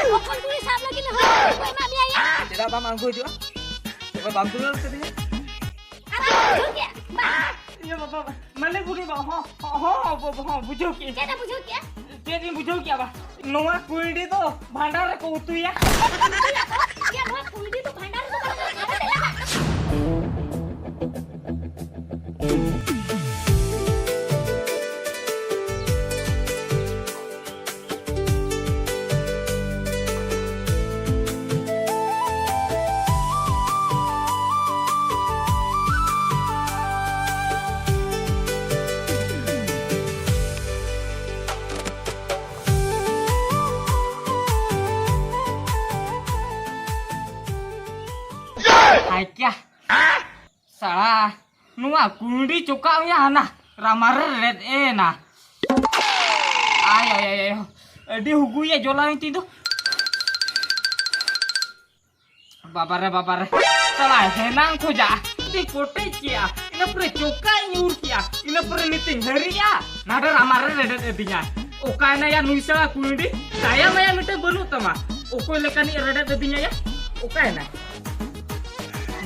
Hopon kuwi sab lagi na hoy kowe mak biaya. Tidak bam anggo itu. Coba bam dulu tadi. Apa bujuk ya? Ba. Iya bapak. Mana budi bang? Ho bujuk ki. Ceda bujuk ya? Jadi bujuk ki apa? Noa kuidi to bhandar ko utu ya. Ya noa kuidi to bhandar ko ada dela. Hai kya? Salah. Noa kuidi cuka ya na. Ramar red na. Ay. Di hugu ya jola itu tuh. Babare. Salah henang खोजा. Di कोटे किया इन पर चौका your किया इन पर नितिन हरिया नाडर हमारे red एदिया ओका ना या नुइसा कुंडी saya maya mite बनु तमा ओको लेकानी रेड एदिया या ओका ना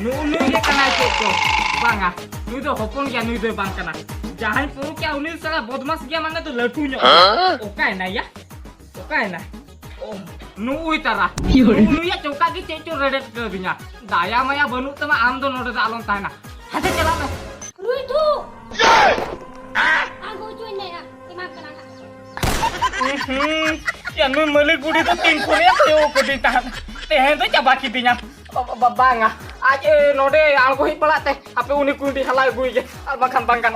नु ये कना चेको बांगा नु तो हपन क्या नु तो बांग कना जहां पुरु क्या उनी साला बदमाश गया माने तो लटू नो ओका ना या ओका ना ओ नु उइतारा नु या चौका की चेचो red एदिया daya maya banu tama am do noda alon tana hate chala me Rui tu. Aku cuin ya. Imak kana. ya nu mali gudi to tin kore yo kodi ta te hen to chaba kitinya banga aje node algo hi pala te ape uni kundi halai gui je al makan bangkan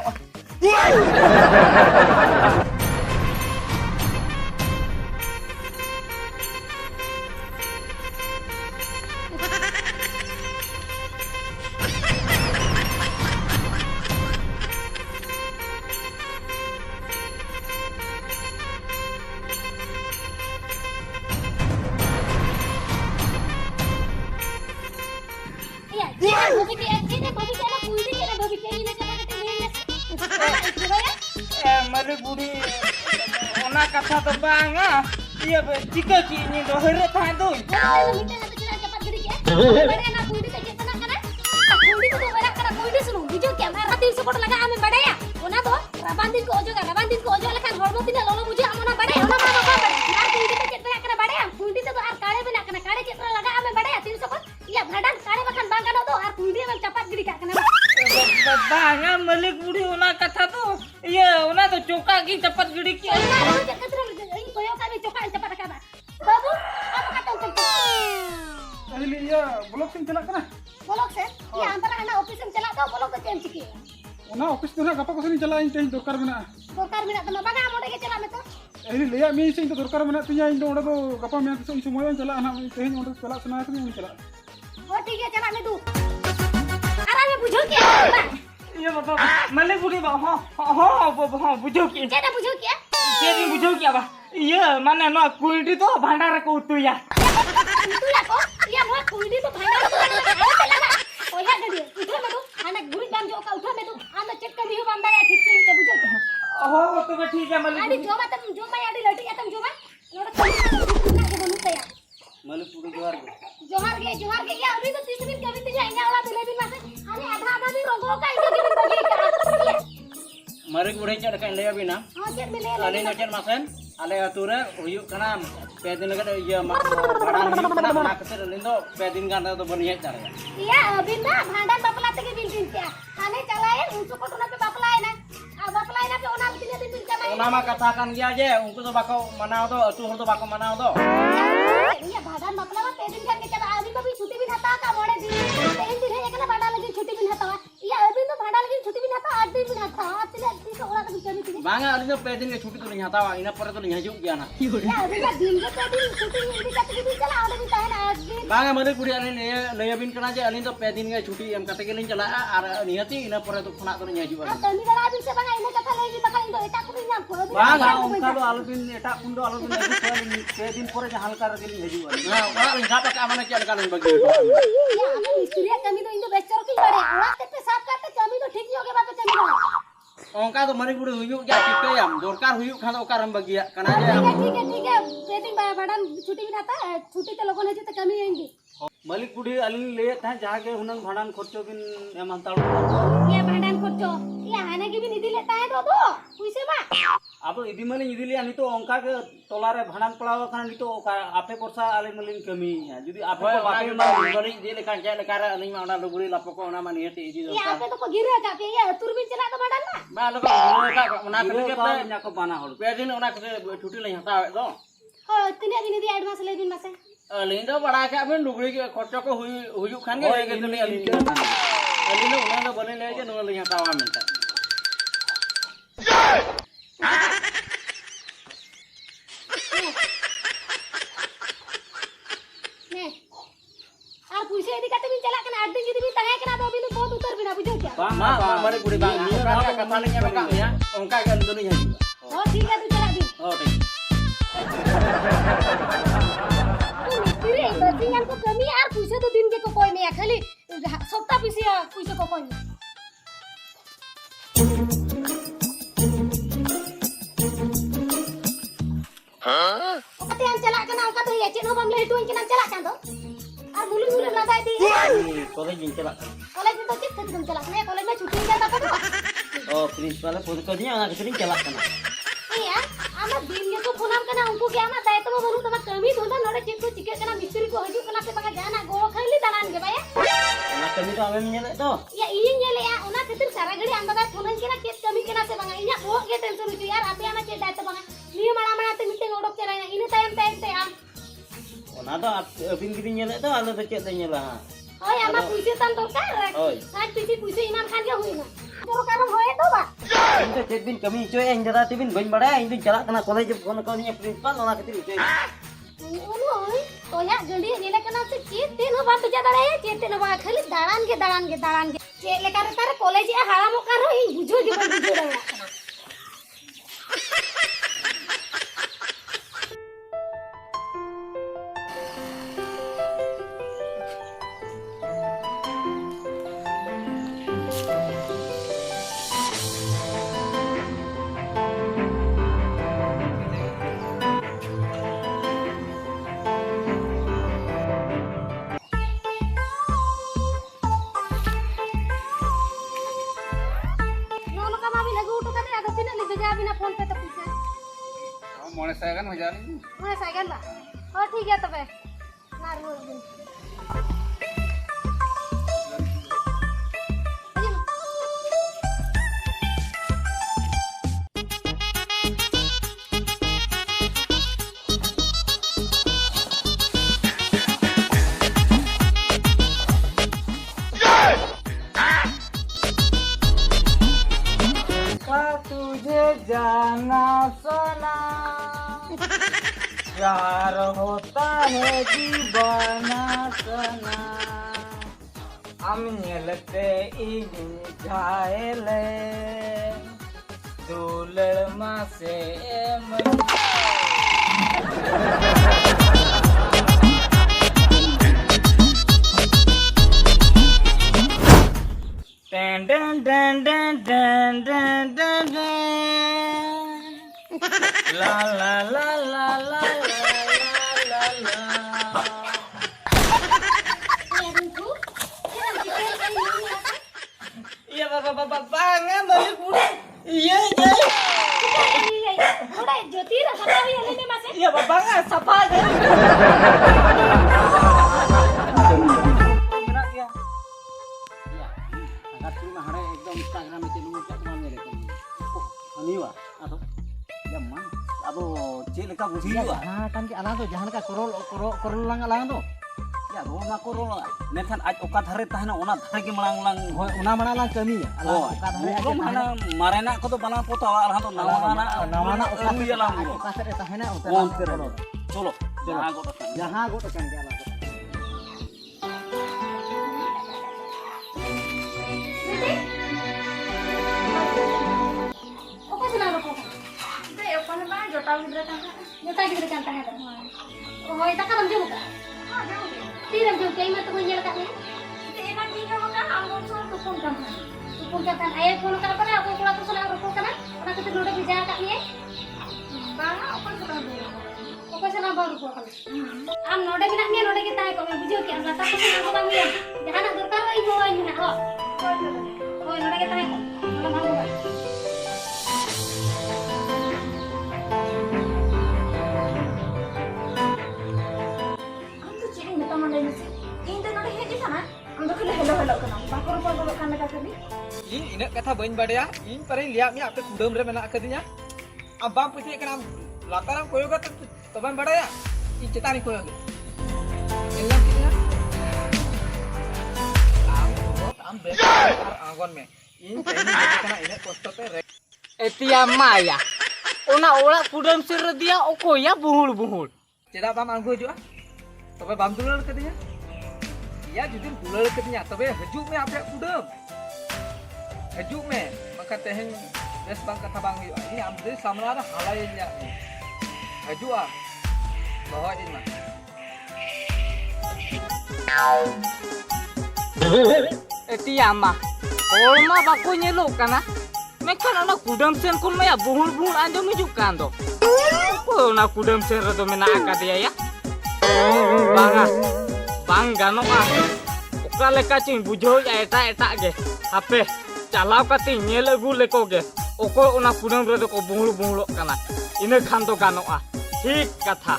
Iya, cina babi ke cina babi ke na kuidi ke na babi ke ini kana kate ini ya. mali gudi ona katha to banga iya jika ki ni do here tha do Minta na cina cepat gede ke. Bade na kuidi ke kana kana. Kuidi to bada kana kuidi suno bujuk ke mara 300 coat लगा हमें बड़े या ओना तो राबांदिन को ओजो लेखान हरमो तिना लोलो बुझे हमना बड़े ओना मा बाबा बड़े यार कुंडी तो केतना kana बड़े कुंडी तो आर काळे बिना kana काळे केतना लगा हमें बड़े 300 कोट या भाडन काळे बखन बांगानो तो आर कुंडी में चपात गिरी का kana banga mali gudi ona katha to iya ona to choka ki cepat gidi ki Babu apa kata untuk Ini ya blok sing celak kana. bolok sen ya antara anak office sem celak to bolok ke cem ciki Ona office tu nak gapa ko sini celak ini dorkar mena. dokar minat sama baga amode ke celak meto Ini lihat mi sing dorkar mena tunya ini onda tu gapa mena tu semua yang celak anak ini onda celak sana tu yang celak. oh ठीक है celak metu arame bujuk ya bang iya bapak mali gudi ba ho bujuk ki ceda bujuk ya jadi bujuk ki apa iya mana no kuidi to bhandar ko utu ya itu ya kok ya mau kuidi to bhandar to ada celak oh ya gede uthra metu anak guri dam jo ka uthra metu ana check कर दियो बंदा है ठीक से ते बुझो हो तो बे ठीक है मली आदि जो मत जो मैं आदि लटी या तुम जो मैं नोड ना के बनू तया मली पूरी जोहार के या अभी तो 30 दिन कभी तो जाएंगे वाला दिले दिन में अरे आधा दिन रोगो का इधर के बजे का Mari gure cak dekat lea bina. हां चेक मिले Kali nak cak masen. Ale ature huyuk kana. Pedin lagi iya mak barang huyuk kana mana keser lindo pedin kan to baniya cara. iya अभी ना भांडन बपला तक bill दिन क्या खाने चलाए उनको को ना पे बपलाए ना अब बपलाए ना पे ओना बिल दिन दिन क्या Ona mah katakan dia aja, ungku tu bako manau tu, atu hor tu bako manau tu. iya भांडन बपला में पेदिन kan के चला अभी कभी छुट्टी भी खाता का मोड़े दिन तीन दिन है ना भांडन लगी छुट्टी भी खाता iya अभी तो भांडन लगी छुट्टी भी खाता 8 दिन भी खाता तिले ती ओला तो बिचारी ती Banga ali tu pedin ke cuti tu lihat tawa, ina pore tu lihat juga na. ya अभी का दिन के पेदिन छुट्टी नहीं करते कि चला और भी ताहे ना 8 दिन Banga mari gure ali lea bin kana aja, ali tu pedin ke cuti em kata kelin cala ar nihati ina pore tu kena tu lihat juga. तनी बड़ा दिन से बंगा इने कथा लेगी बखा इंदो एटा कुड़ी ना को Banga ungka tu alubin eta kundo alubin lagi pedin pore jahan kar kelin lihat juga. Nah, orang lihat tak amana cak kalin bagi. या हमें मिस्त्री कमी तो इंदो बेचरो की बड़े ओला ते साफ करते कमी तो ठीक नहीं होगे बात कमी ना Ongka tu mari gure huyuk ya kita yam, dorkar huyuk kan okaram bagi ya, karena aja. ठीक है पेदिन बड़ा छुट्टी भी रहता है छुट्टी तो लोगों ने जो कमी आएंगे मालिक बुढ़ी अली ले था जहाँ के हुनंग भाड़ान खर्चो बिन एम हंताड़ो ये भाड़ान खर्चो ये आने की भी निधि लेता है तो पैसे मा अब इदी मालिक इदी लिया नितो ओंका के टोला रे भाड़ान पड़ाव खान नितो आपे कोर्सा अली मालिक कमी है यदि आपे को बाकी मालिक जे लेका जे लेका रे अली मा ओना लुगड़ी लापो को ओना मा नियति इदी ये आपे तो को गिरे का पे ये तुर भी चला तो भाड़ान ना बा लगा ओना के के न्या को बाना होल पे दिन ओना के छुट्टी ले हता दो हो तिने दिन दी एडवांस ले दिन मासे अली दो बड़ा के अबे लुगड़ी के खर्चो को हुयु खान के के तनी अली ने ओना दो बने ले जे नो ले हता वा मिलता और पूछे यदि कहते भी चला कना 8 दिन यदि भी तहे कना तो अभी बहुत उतर बिना बुझो क्या मा मारे बुढ़ी बा निया का कथा ले के बका मिया ओंका के अंदर नहीं है हो ठीक है तू चला दिन हो ठीक तेरे बचिंगन को कमी यार पूछे तो दिन के को कोई नहीं है खाली सप्ताह पीछे पूछे को कोई नहीं हां ओते हम चला कना ओका तो ये चेनो बम ले तू इनके नाम चला का दो और मुलु मुलु लगाई दी कॉलेज जिन चला कॉलेज में तो कित दिन चला मैं कॉलेज में छुट्टी जाता था ओ प्रिंसिपल फोन कर दिया ना कितनी चला कना यार आमा दिन के तो फोन करना उनको क्या ना दायित्व में बनू तमा कमी धोदा नोडे चेक को चिके कना मिस्त्री को हजू कना पे पका जाना गो खैली दालान के भाई ना कमी तो हमें मिले तो या इन ये या ओना खातिर सारा घड़ी अंदर फोन के ना के कमी केना से बंगा इया ओ के टेंशन हो यार आपे आना के दायित्व बंगा निये माड़ा माड़ा ते मीटिंग ओडक चला इन टाइम पे आम ओना तो अबिन गिदिन नेले तो आलो तो चेत नेला ओय आमा पुइसे तन दरकार ओय साथ पीछे पुइसे इमाम खान के हुई ना तो कारण होए तो बा इन तो चेत बिन कमी चोय इन जरा तिबिन बइन बड़ा इन दिन चला कना कॉलेज फोन कर निया प्रिंसिपल ओना खातिर चोय ओनोय तो या गंडी नेले कना से चेत दिन हो बात जा दाड़े चेत दिन बा खाली दाड़ान के चे लेका रे तारे कॉलेज या हारामो का रही बुझो के बुझो रहा फोन पे तो पूछे मोने सायगन हो जानी मैं साइकिल बा और ठीक है तबे ना रो दिन तुझे जाना सोना प्यार होता है दीवाना सोना हम निलते इन जाएले दूलड़ माँ से Dun dun dun dun dun dun dun dun. La la la la la la la la. Iya bapak banget balik budi. Iya iya. थोड़ा ज्योति रहा था भी अली ने मासे Iya bapak banget sapa aja. Instagram itu lu cak mana le kan aniwa atau jamma abo cek leka busi wa kan ki alang tu jahan ka korol lang tu ya ro ma korol menkan aj oka dhare tahna ona dhare ki malang lang ona mana lang kami ya alang oka dhare aj mana marena ko to bana poto alang to nama oka ya lang oka dhare tahna oka cholo jahan go kan ke alang जोता गिर कांता है तो होय ता करम जो का हां जाओ तीरम जो कई मत को येल का ने ते एना ठीक है का हम सो तुपुन का आए फोन कर पर आपको कोड़ा तो सला रखो kana ona kete नोडे बिजा का ने बा अपन सला baru gua kali. Am node minaknya node kita kok bujo ki asa tak aku bang ya. Jangan dorkar oi go oi minak lo. Oi node kita kok. Malam malam. Am tuh ceng kita node ini sih. Ini node heji sana. Am tuh kena hello kena. Bakor bakor kan dekat sini. इन इन्हें कथा बन बढ़िया इन पर लिया मैं आपके कुडम रे मेना कदिया अब बाप पीछे के नाम लाताराम कोयोगा तो बन बढ़िया इन चेतानी कोयोगे इल्ला किया आम बेकार आंगन में इन कना इन्हें कष्ट पे एतिया माया ओना ओड़ा कुडम सिर दिया ओकोया बुहुल बुहुल चेदा बाम आंगो हिजुआ तबे बाम दुलर कदिया या जुदिन दुलर कदिया तबे हजू में आपे कुडम हजू में मका तेहन बेस बांग कथा बांग हुई ini amde samlara halainya haju ah bawa din mah eti ama olma bako nyelok kana mekan ana kudam sen kun maya buhul buhul anjom hijuk kan do ko na kudam sen redo mena akadia ya banga bang gano ah oka leka cing bujo ya eta eta ge hape चलाव कते nail अगु लेको गे ओको ओना कुडम रे को बुहुल बुहुल काना इने खान तो गानोआ ठीक कथा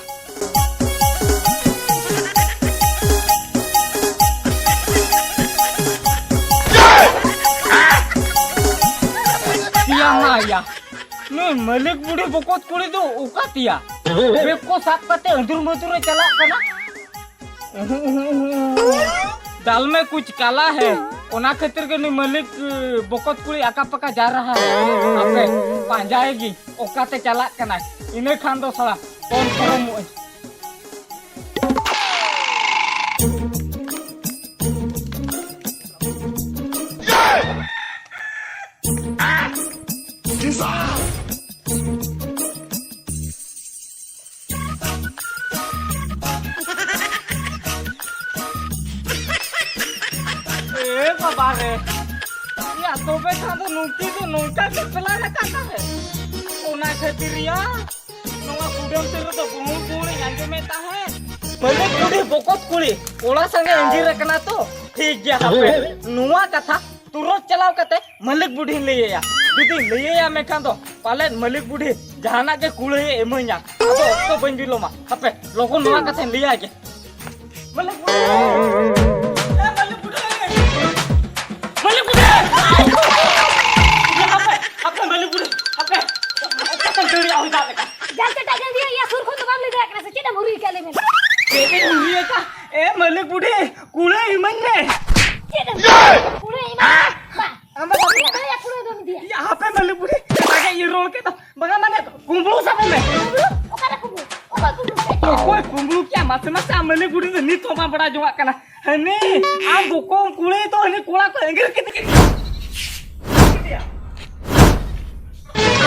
तिया माया ने मलिक बुढ़ी बकोत कुड़ी दो ओका तिया बेको साथ कते अंदुर मधुर चला काना दाल में कुछ काला है ओना खातिर के नी मलिक बकोत कुड़ी आका पका जा रहा है आपे पांजाएगी ओकाते चला कना इने खान दो साला कौन करम बारे या तो बे खादो नुकी तो नोका के चला ना काटा है ओना खतिरिया नोवा कुडम तेरे तो बुहुल बुहुल यांगे मेता है मले कुड़ी बकोत कुड़ी ओला संगे अंजीर रखना तो ठीक गया हपे नुवा कथा तुरंत चलाव कते मलिक बुढ़ी लिए या दीदी लिए या मैं खादो पाले मलिक बुढ़ी जहाना के कुड़े एमया अब तो बन बिलो मा हपे लोगो नुवा कथे लिया के मलिक बुढ़ी मलिक बुढ़े कुड़े इमन ने कुड़े इमान बा हम या कुड़े दो दिया यहाँ पे मलिक बुढ़े आगे ये रोल के तो बगा माने कुंबलू सब में ओका कुंबलू ओका कुंबलू कोई कुंबलू क्या मत मलिक बुढ़े ने नी थोमा बड़ा जोआ कना हने आ गोको कुड़े तो हने कोड़ा को एंगर के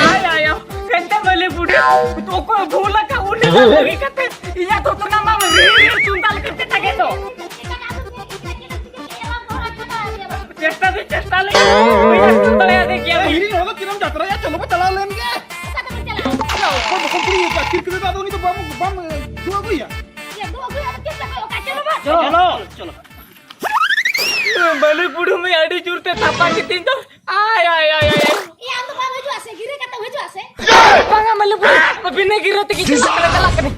आय आयो कहते मलिक बुढ़े तो को भूल का उन्हें लगी कहते या तो ना मां चुंदाल करते थके तो चेष्टा ले चुंदाल या दे क्या हिरी होगा किरम जात्रा या चलो चला लेंगे क्या ऊपर बकम पूरी का किरकिरे दादो नहीं तो बम बम दुआ गई ये दो गया के ओका चलो बा चलो चलो मलिक बुढ़ू में आड़ी चुरते थापा की तीन तो आय आय आय ये हम तो बाबू जो आसे गिरे कता हो जो आसे पांगा मलिक बुढ़ू बिना गिरते की चला कने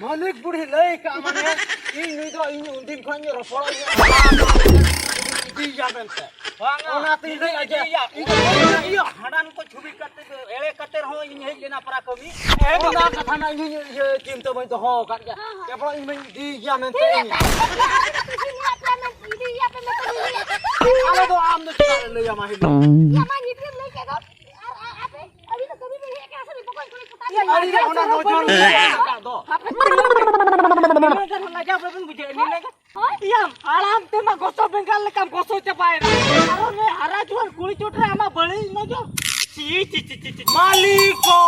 मलिक बुढ़ी लई का माने इन नुई दो इन उन दिन खन रफड़ दी जाबेन से ओना ती लई आजे इयो हडान को छुबी करते एले करते रहो इन हे लेना परा कमी ओना कथा ना इन ये टीम तो बन तो हो कर के केवल इन दी जाबेन से आले तो आम ने ले जा माही या मा ये ले के गो आपे अभी तो कभी भी है कैसे भी पकड़ Ari na ona dojon do. Lagi apa pun bujak ini lagi. Iya, alam te ma goso bengal lekam goso capai. Aro ne hara jual kuli cotre ama beli nojo. Ci. Maliko.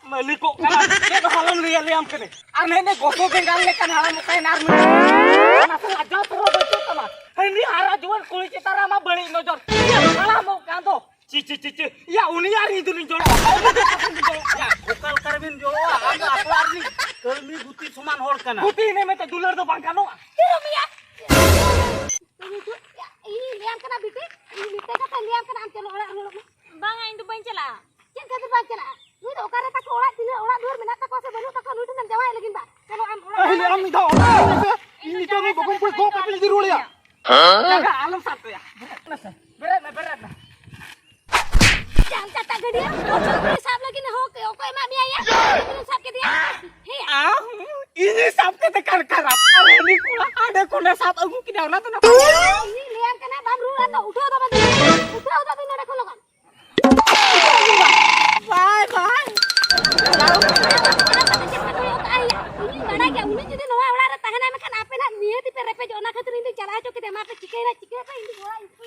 Maliko kana ke halam liam kene. Ane ne goso bengal lekan halam kai nar me. Kana se aja tero betu tama. Ini hara jual kuli citara ama beli nojo. Iya, halam kanto. Ci. Ya uni ari itu nih jolo. Ya, bukal karbin jolo. Anda aklar nih. Kalmi guti suman hol kana. Guti ini mete dular do bangkano. Tiro Mia. Ini liam kena biti. Ini kata liam kena am chalo orak rolok. Bang ain tu bain chala. Chen kata bain chala. Ni do okare tak orak tila orak duar minat tak kose baru tak nutu nan jawai lagi ba. Kalau am orak. Ini am dah. Ini tu ni bukan pun kau papil di rule ya. Jaga alam satu ya. Berat na. Jangan kata ke dia. Ojo sab lagi na ho ke. Okoi mak Mia ya. Sab ke dia. Hei. Ini sab ke tekan karap. Ini pula ada kona sab aku kena na tu na. Ini liam kena bam rula to. Udah to bandi. Udah tu nada kolokan. Bye. Ini mana ke? Ini jadi nawa orak tahan nama kan apa nak niat di perepe jona katu ini cara aja kita mape cikera apa ini orak itu.